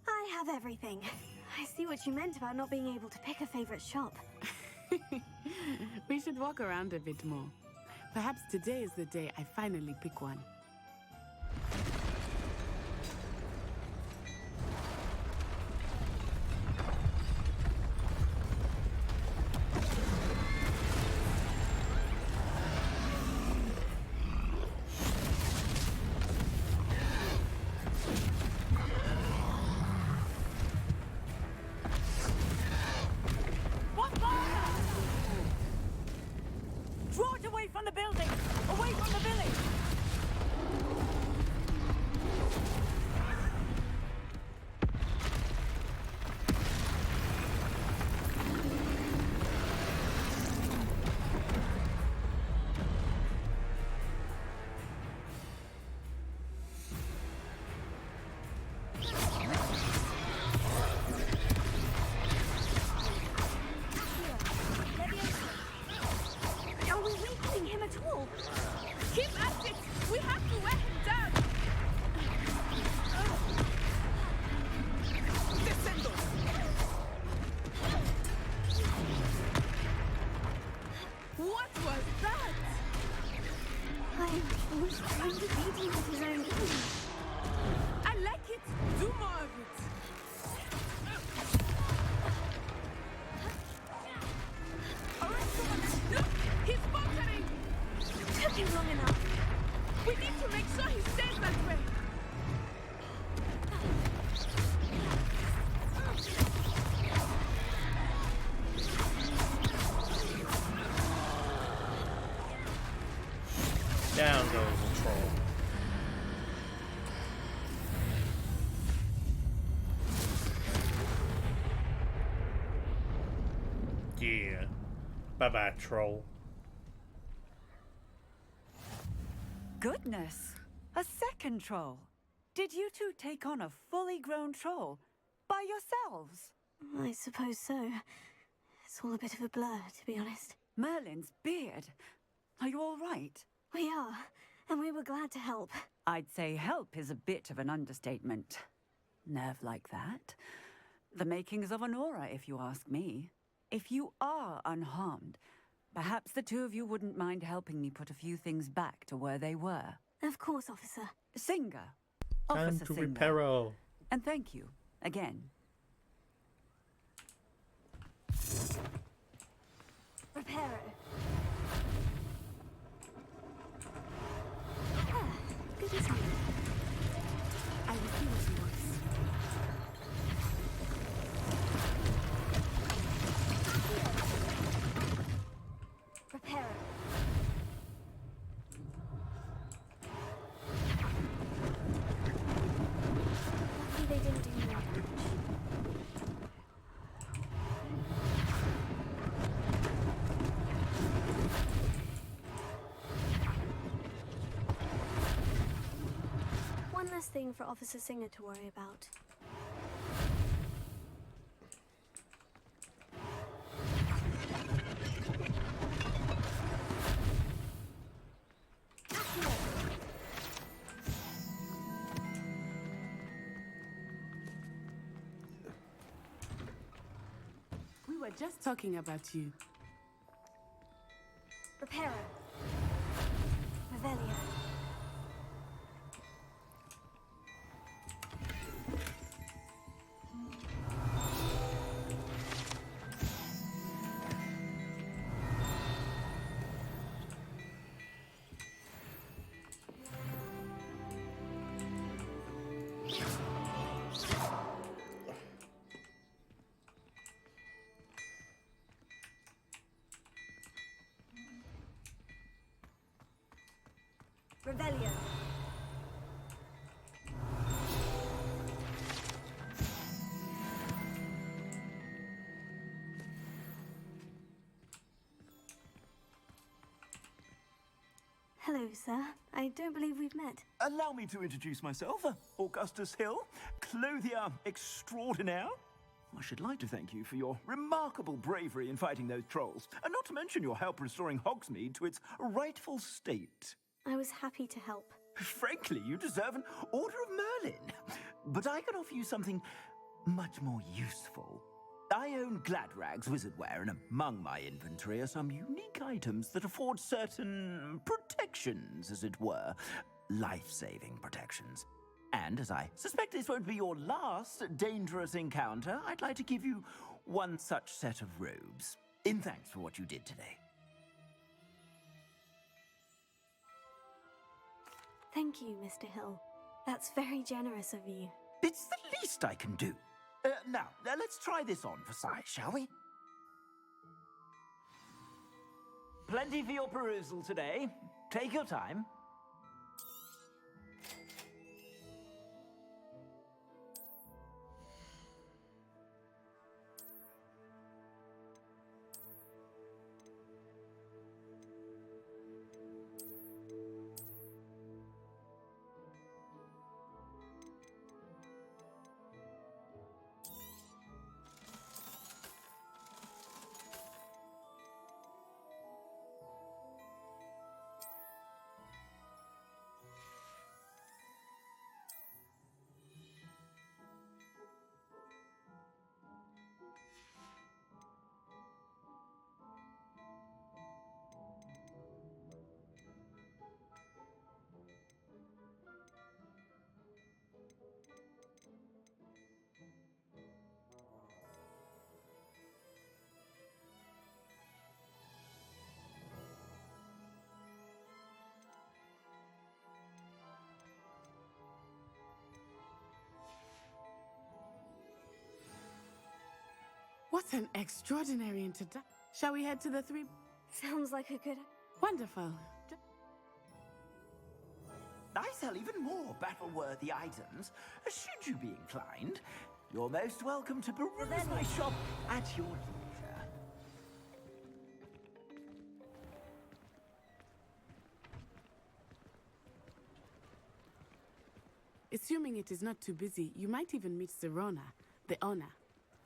I have everything. I see what you meant about not being able to pick a favorite shop. We should walk around a bit more. Perhaps today is the day I finally pick one. Draw it away from the building! Away from the village! Yeah. Bye-bye, troll. Goodness! A second troll! Did you two take on a fully grown troll? By yourselves? I suppose so. It's all a bit of a blur, to be honest. Merlin's beard. Are you all right? We are, and we were glad to help. I'd say help is a bit of an understatement. Nerve like that. The makings of an aura, if you ask me. If you are unharmed, perhaps the two of you wouldn't mind helping me put a few things back to where they were. Of course, officer. Singer. Time Officer to Singer. reparo. And thank you, again. Reparo. Ah, good as new. I refuse yours. Reparo. Luckily they didn't do more damage. One less thing for Officer Singer to worry about. We were just talking about you. Reparo. Revelio. Revelio. Hello, sir. I don't believe we've met. Allow me to introduce myself, Augustus Hill, clothier extraordinaire. I should like to thank you for your remarkable bravery in fighting those trolls, and not to mention your help restoring Hogsmeade to its rightful state. I was happy to help. Frankly, you deserve an Order of Merlin. But I can offer you something much more useful. I own Gladrag's wizardware, and among my inventory are some unique items that afford certain protections, as it were. Life-saving protections. And as I suspect this won't be your last dangerous encounter, I'd like to give you one such set of robes, in thanks for what you did today. Thank you, Mr. Hill. That's very generous of you. It's the least I can do. Now, let's try this on for size, shall we? Plenty for your perusal today. Take your time. What an extraordinary introduction. Shall we head to the three? Sounds like a good... Wonderful. I sell even more battle-worthy items. Should you be inclined, you're most welcome to peruse my shop at your leisure. Assuming it is not too busy, you might even meet Sirona, the owner.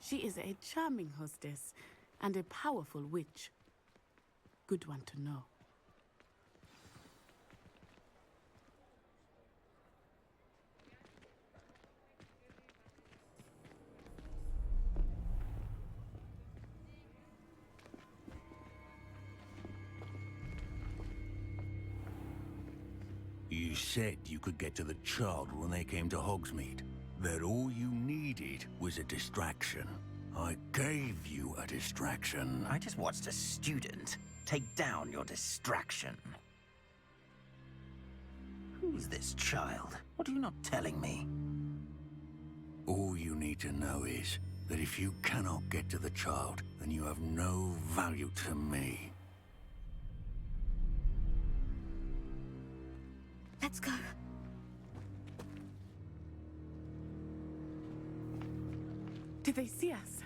She is a charming hostess and a powerful witch. Good one to know. You said you could get to the child when they came to Hogsmeade. That all you needed was a distraction. I gave you a distraction. I just watched a student take down your distraction. Who's this child? What are you not telling me? All you need to know is that if you cannot get to the child, then you have no value to me. Let's go. Did they see us?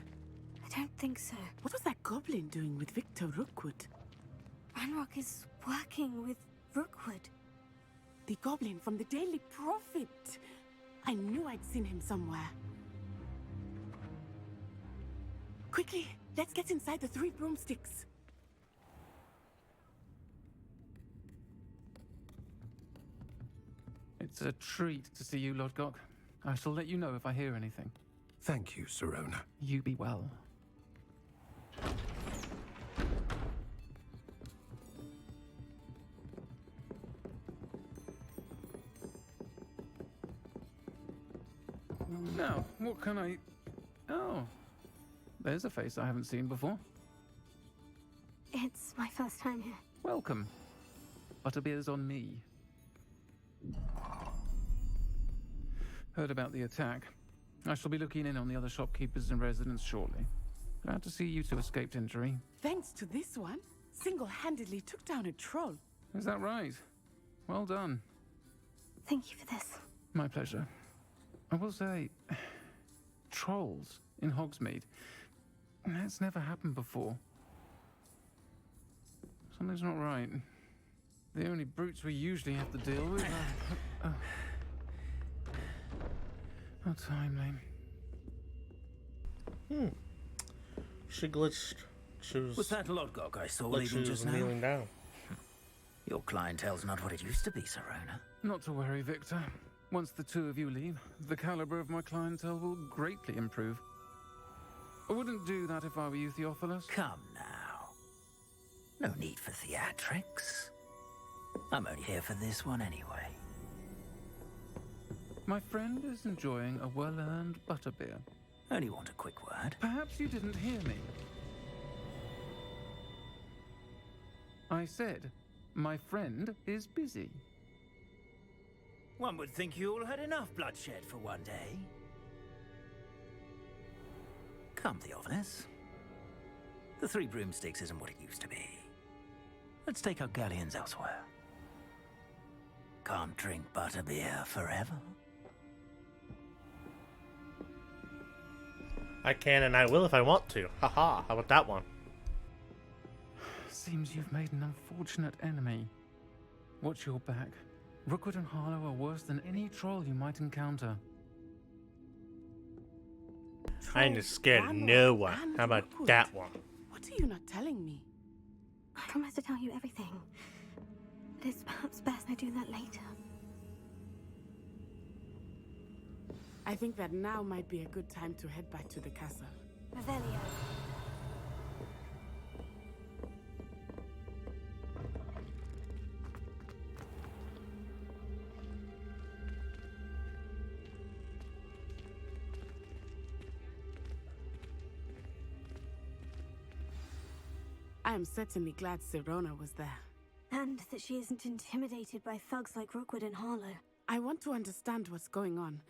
I don't think so. What was that goblin doing with Victor Rookwood? Ranrock is working with Rookwood. The goblin from the Daily Prophet. I knew I'd seen him somewhere. Quickly, let's get inside the 3 broomsticks. It's a treat to see you, Lodgok. I shall let you know if I hear anything. Thank you, Sirona. You be well. Now, what can I... Oh, there's a face I haven't seen before. It's my first time here. Welcome. Butterbeer's on me. Heard about the attack. I shall be looking in on the other shopkeepers and residents shortly. Glad to see you two escaped injury. Thanks to this one, single-handedly took down a troll. Is that right? Well done. Thank you for this. My pleasure. I will say, trolls in Hogsmeade. That's never happened before. Something's not right. The only brutes we usually have to deal with are... How timely. She glitched. She Was that Lodgok I saw like she leaving was just now? kneeling down. Your clientele's not what it used to be, Sirona. Not to worry, Victor. Once the two of you leave, the caliber of my clientele will greatly improve. I wouldn't do that if I were you, Theophilus. Come now. No need for theatrics. I'm only here for this one anyway. My friend is enjoying a well-earned butterbeer. Only want a quick word. Perhaps you didn't hear me. I said, my friend is busy. One would think you all had enough bloodshed for one day. Come, Theophilus. The 3 broomsticks isn't what it used to be. Let's take our galleons elsewhere. Can't drink butterbeer forever. I can and I will if I want to. Haha, how about that one? Seems you've made an unfortunate enemy. Watch your back. Rookwood and Harlow are worse than any troll you might encounter. I ain't scared of no one. How about that one? What are you not telling me? I promise to tell you everything. But it's perhaps best I do that later. I think that now might be a good time to head back to the castle. Revelio. I am certainly glad Sirona was there. And that she isn't intimidated by thugs like Rookwood and Harlow. I want to understand what's going on,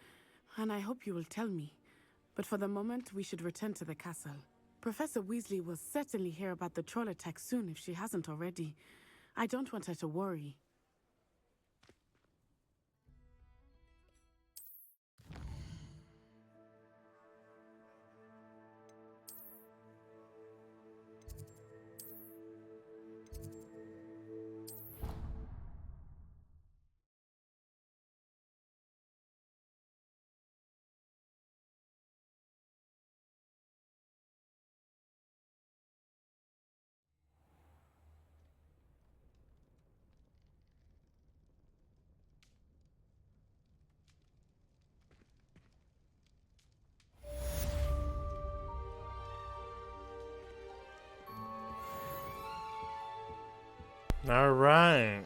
and I hope you will tell me. But for the moment, we should return to the castle. Professor Weasley will certainly hear about the troll attack soon if she hasn't already. I don't want her to worry. All right.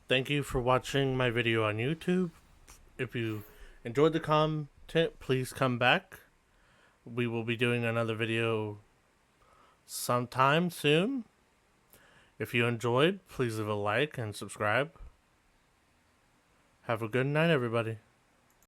Thank you for watching my video on YouTube. If you enjoyed the content, please come back. We will be doing another video sometime soon. If you enjoyed, please leave a like and subscribe. Have a good night, everybody.